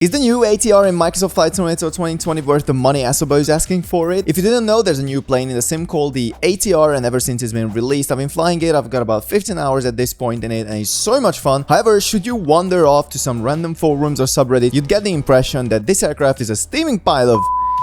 Is the new ATR in Microsoft Flight Simulator 2020 worth the money Asobo is asking for it? If you didn't know, there's a new plane in the sim called the ATR, and ever since it's been released, I've been flying it. I've got about 15 hours at this point in it, and it's so much fun. However, should you wander off to some random forums or subreddit, you'd get the impression that this aircraft is a steaming pile of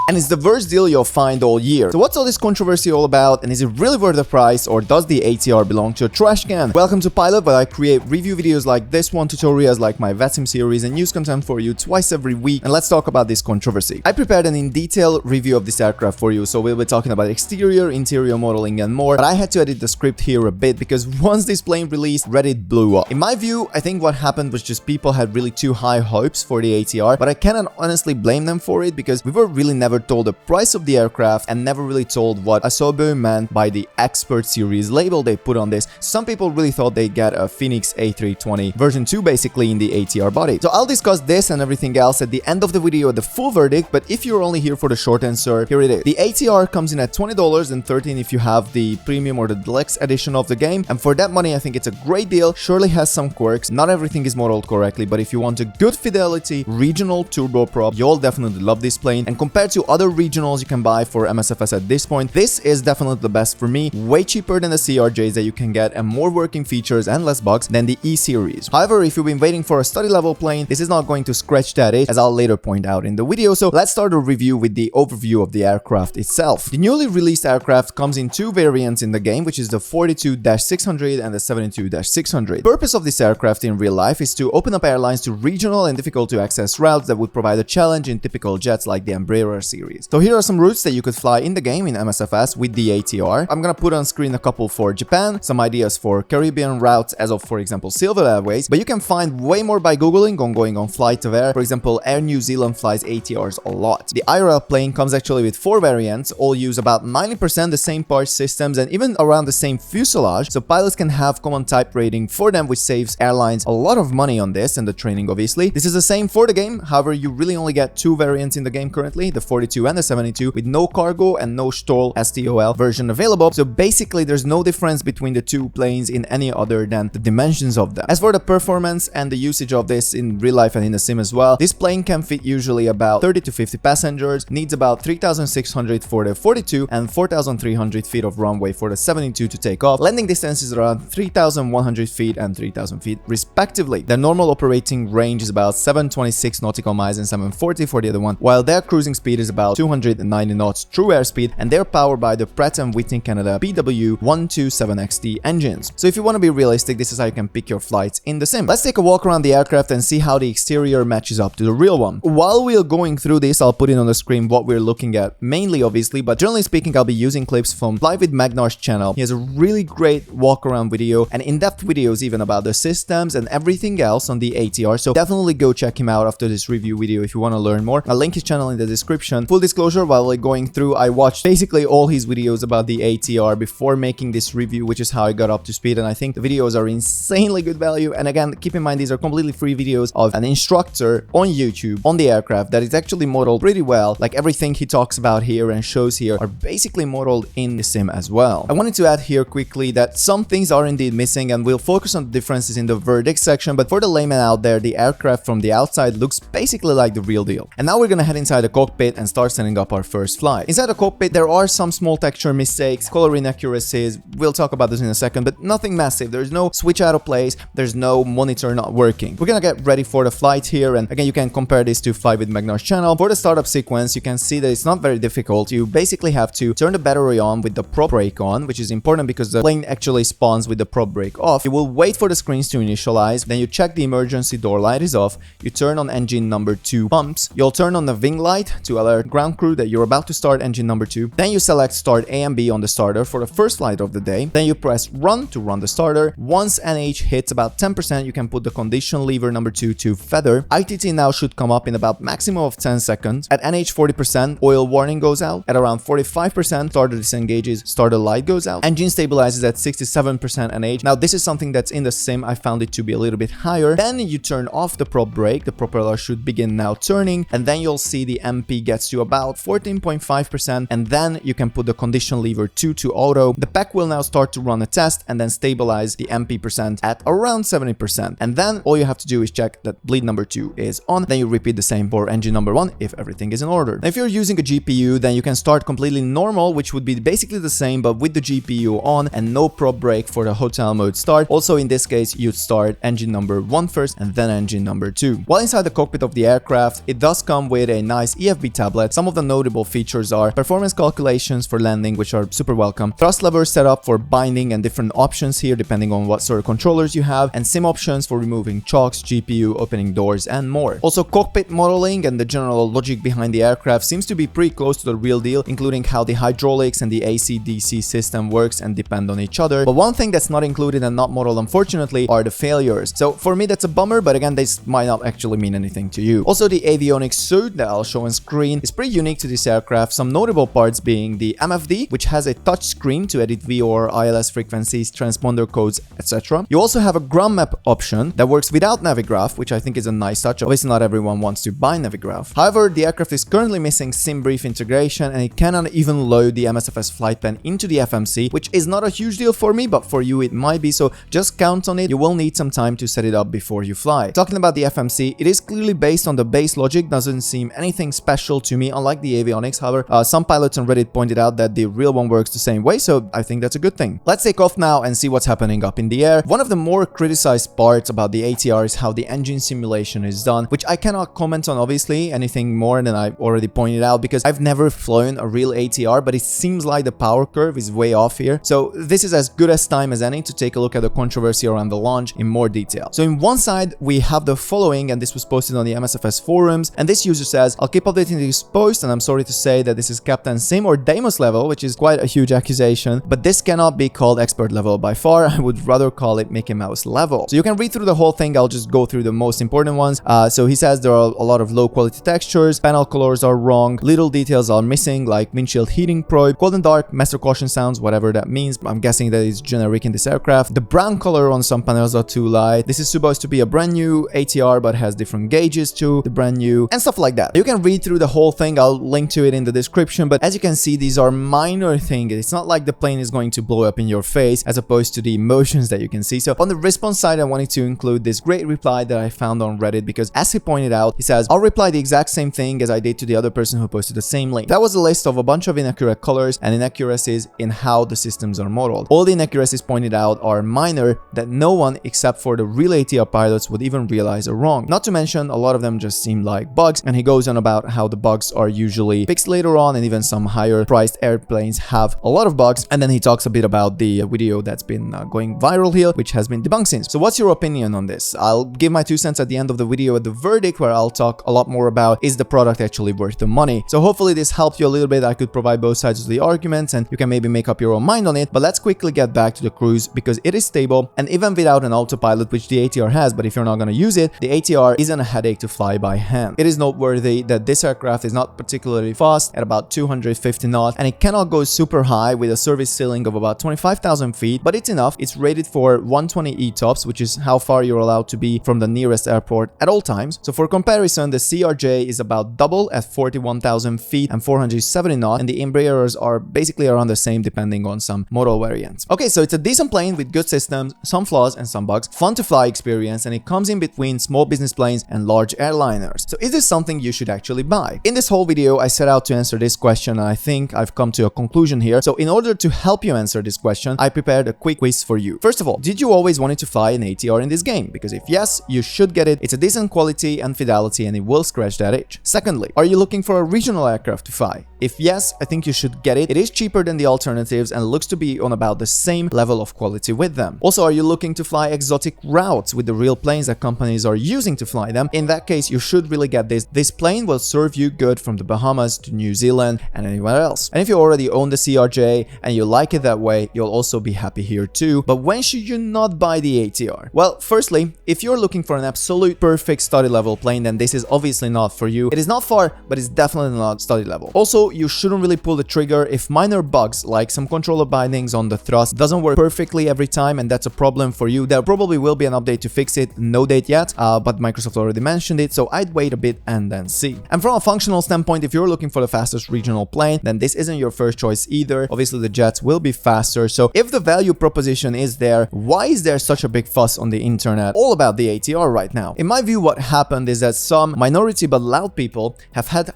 and it's the worst deal you'll find all year. So what's all this controversy all about, and is it really worth the price, or does the ATR belong to a trash can? Welcome to Pilot, where I create review videos like this one, tutorials like my VetSim series, and news content for you twice every week. And let's talk about this controversy. I prepared an in-detail review of this aircraft for you, so we'll be talking about exterior, interior modeling and more, but I had to edit the script here a bit because once this plane released, Reddit blew up. In my view, I think what happened was just people had really too high hopes for the ATR, but I cannot honestly blame them for it because we were really never told the price of the aircraft and never really told what Asobo meant by the Expert Series label they put on this. Some people really thought they'd get a Phoenix A320 version 2 basically in the ATR body. So I'll discuss this and everything else at the end of the video at the full verdict, but if you're only here for the short answer, here it is. The ATR comes in at $20 and $13 if you have the premium or the deluxe edition of the game, and for that money I think it's a great deal. Surely has some quirks, not everything is modeled correctly, but if you want a good fidelity regional turboprop, you'll definitely love this plane. And compared to other regionals you can buy for MSFS at this point, this is definitely the best for me. Way cheaper than the CRJs that you can get, and more working features and less bugs than the E series. However, if you've been waiting for a study level plane, this is not going to scratch that itch, as I'll later point out in the video. So let's start a review with the overview of the aircraft itself. The newly released aircraft comes in two variants in the game, which is the 42-600 and the 72-600. The purpose of this aircraft in real life is to open up airlines to regional and difficult to access routes that would provide a challenge in typical jets like the Embraer series. So here are some routes that you could fly in the game in MSFS with the ATR. I'm gonna put on screen a couple for Japan, some ideas for Caribbean routes as of, for example, Silver Airways, but you can find way more by googling on going on Flight of Air. For example, Air New Zealand flies ATRs a lot. The IRL plane comes actually with 4 variants, all use about 90% the same parts systems and even around the same fuselage, so pilots can have common type rating for them, which saves airlines a lot of money on this and the training obviously. This is the same for the game, however you really only get 2 variants in the game currently, the 42 and the 72, with no cargo and no STOL STOL version available. So basically there's no difference between the two planes in any other than the dimensions of them. As for the performance and the usage of this in real life and in the sim as well, this plane can fit usually about 30 to 50 passengers, needs about 3,600 for the 42 and 4,300 feet of runway for the 72 to take off. Landing distance is around 3,100 feet and 3,000 feet respectively. Their normal operating range is about 726 nautical miles and 740 for the other one, while their cruising speed is about 290 knots true airspeed, and they're powered by the Pratt & Whitney Canada PW127XT engines. So if you want to be realistic, this is how you can pick your flights in the sim. Let's take a walk around the aircraft and see how the exterior matches up to the real one. While we're going through this, I'll put it on the screen what we're looking at, mainly obviously, but generally speaking I'll be using clips from Fly with Magnar's channel. He has a really great walk around video and in-depth videos even about the systems and everything else on the ATR, so definitely go check him out after this review video if you want to learn more. I'll link his channel in the description. Full disclosure, while going through, I watched basically all his videos about the ATR before making this review, which is how I got up to speed, and I think the videos are insanely good value. And again, keep in mind these are completely free videos of an instructor on YouTube on the aircraft that is actually modeled pretty well. Like everything he talks about here and shows here are basically modeled in the sim as well. I wanted to add here quickly that some things are indeed missing, and we'll focus on the differences in the verdict section, but for the layman out there, the aircraft from the outside looks basically like the real deal. And now we're gonna head inside the cockpit and start setting up our first flight. Inside the cockpit there are some small texture mistakes, color inaccuracies, we'll talk about this in a second, but nothing massive. There's no switch out of place, there's no monitor not working. We're gonna get ready for the flight here, and again you can compare this to Fly with Magnar's channel. For the startup sequence you can see that it's not very difficult. You basically have to turn the battery on with the prop brake on, which is important because the plane actually spawns with the prop brake off. You will wait for the screens to initialize, then you check the emergency door light is off, you turn on engine number 2 pumps, you'll turn on the wing light to alert ground crew that you're about to start engine number 2, then you select start A and B on the starter for the first flight of the day, then you press run to run the starter. Once NH hits about 10%, you can put the condition lever number 2 to feather. ITT now should come up in about maximum of 10 seconds. At NH 40%, oil warning goes out. At around 45%, starter disengages, starter light goes out. Engine stabilizes at 67% NH. Now this is something that's in the sim, I found it to be a little bit higher. Then you turn off the prop brake, the propeller should begin now turning, and then you'll see the MP get gets to about 14.5%, and then you can put the condition lever 2 to auto. The pack will now start to run a test and then stabilize the MP percent at around 70%. And then all you have to do is check that bleed number 2 is on. Then you repeat the same for engine number 1 if everything is in order. Now, if you're using a GPU, then you can start completely normal, which would be basically the same, but with the GPU on and no prop brake for the hotel mode start. Also, in this case, you'd start engine number 1 first and then engine number 2. While inside the cockpit of the aircraft, it does come with a nice EFB tablet. Some of the notable features are performance calculations for landing, which are super welcome, thrust lever setup for binding and different options here depending on what sort of controllers you have, and sim options for removing chocks, GPU, opening doors, and more. Also, cockpit modeling and the general logic behind the aircraft seems to be pretty close to the real deal, including how the hydraulics and the AC-DC system works and depend on each other. But one thing that's not included and not modeled, unfortunately, are the failures. So for me, that's a bummer, but again, this might not actually mean anything to you. Also, the avionics suit that I'll show on screen is pretty unique to this aircraft, some notable parts being the MFD, which has a touch screen to edit VOR, ILS frequencies, transponder codes, etc. You also have a ground map option that works without Navigraph, which I think is a nice touch. Obviously, not everyone wants to buy Navigraph. However, the aircraft is currently missing SimBrief integration, and it cannot even load the MSFS flight plan into the FMC, which is not a huge deal for me, but for you it might be, so just count on it. You will need some time to set it up before you fly. Talking about the FMC, it is clearly based on the base logic, doesn't seem anything special to me, unlike the avionics. However, some pilots on Reddit pointed out that the real one works the same way, so I think that's a good thing. Let's take off now and see what's happening up in the air. One of the more criticized parts about the ATR is how the engine simulation is done, which I cannot comment on, obviously, anything more than I already pointed out, because I've never flown a real ATR, but it seems like the power curve is way off here. So this is as good as time as any to take a look at the controversy around the launch in more detail. So in one side, we have the following, and this was posted on the MSFS forums, and this user says, I'll keep updating this post, and I'm sorry to say that this is Captain Sim or Deimos level, which is quite a huge accusation, but this cannot be called expert level by far. I would rather call it Mickey Mouse level. So you can read through the whole thing. I'll just go through the most important ones. So he says there are a lot of low quality textures, panel colors are wrong, little details are missing like windshield heating probe, cold and dark, master caution sounds, whatever that means. I'm guessing that is generic in this aircraft. The brown color on some panels are too light. This is supposed to be a brand new ATR but has different gauges to the brand new and stuff like that. You can read through the whole thing. I'll link to it in the description, but as you can see, these are minor things. It's not like the plane is going to blow up in your face as opposed to the emotions that you can see. So on the response side, I wanted to include this great reply that I found on Reddit, because as he pointed out, he says, I'll reply the exact same thing as I did to the other person who posted the same link. That was a list of a bunch of inaccurate colors and inaccuracies in how the systems are modeled. All the inaccuracies pointed out are minor that no one except for the real ATR pilots would even realize are wrong. Not to mention, a lot of them just seem like bugs, and he goes on about how the bugs are usually fixed later on, and even some higher priced airplanes have a lot of bugs. And then he talks a bit about the video that's been going viral here, which has been debunked since. So what's your opinion on this? I'll give my 2 cents at the end of the video at the verdict, where I'll talk a lot more about, is the product actually worth the money? So hopefully this helped you a little bit. I could provide both sides of the arguments and you can maybe make up your own mind on it. But let's quickly get back to the cruise, because it is stable, and even without an autopilot, which the ATR has, but if you're not going to use it, the ATR isn't a headache to fly by hand. It is noteworthy that this aircraft is not particularly fast at about 250 knots, and it cannot go super high with a service ceiling of about 25,000 feet, but it's enough. It's rated for 120 ETOPS, which is how far you're allowed to be from the nearest airport at all times. So for comparison, the CRJ is about double at 41,000 feet and 470 knots, and the Embraers are basically around the same depending on some model variants. Okay, so it's a decent plane with good systems, some flaws and some bugs, fun to fly experience, and it comes in between small business planes and large airliners. So is this something you should actually buy? In this whole video, I set out to answer this question, and I think I've come to a conclusion here. So in order to help you answer this question, I prepared a quick quiz for you. First of all, did you always wanted to fly an ATR in this game? Because if yes, you should get it. It's a decent quality and fidelity, and it will scratch that itch. Secondly, are you looking for a regional aircraft to fly? If yes, I think you should get it. It is cheaper than the alternatives and looks to be on about the same level of quality with them. Also, are you looking to fly exotic routes with the real planes that companies are using to fly them? In that case, you should really get this. This plane will serve you good from the Bahamas to New Zealand and anywhere else. And if you already own the CRJ and you like it that way, you'll also be happy here too. But when should you not buy the ATR? Well, firstly, if you're looking for an absolute perfect study level plane, then this is obviously not for you. It is not far, but it's definitely not study level. Also, Also, you shouldn't really pull the trigger if minor bugs like some controller bindings on the thrust doesn't work perfectly every time, and that's a problem for you. There probably will be an update to fix it, no date yet, but Microsoft already mentioned it, so I'd wait a bit and then see. And from a functional standpoint, if you're looking for the fastest regional plane, then this isn't your first choice either. Obviously, the jets will be faster, so if the value proposition is there, why is there such a big fuss on the internet all about the ATR right now? In my view, what happened is that some minority but loud people have had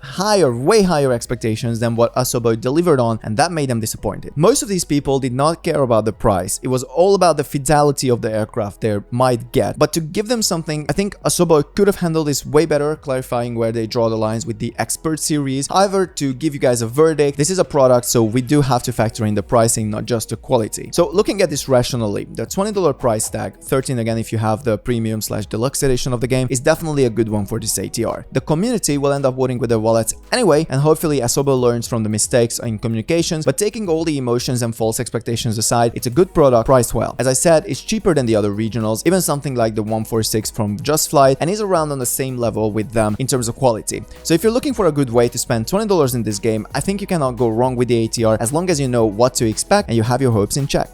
way higher expectations than what Asobo delivered on, and that made them disappointed. Most of these people did not care about the price. It was all about the fidelity of the aircraft they might get. But to give them something, I think Asobo could have handled this way better, clarifying where they draw the lines with the Expert series. However, to give you guys a verdict, this is a product, so we do have to factor in the pricing, not just the quality. So looking at this rationally, the $20 price tag, 13 again if you have the premium/deluxe edition of the game, is definitely a good one for this ATR. The community will end up voting with their wallets anyway, and hopefully Asobo learns from the mistakes in communications, but taking all the emotions and false expectations aside, it's a good product priced well. As I said, it's cheaper than the other regionals, even something like the 146 from Just Flight, and is around on the same level with them in terms of quality. So if you're looking for a good way to spend $20 in this game, I think you cannot go wrong with the ATR as long as you know what to expect and you have your hopes in check.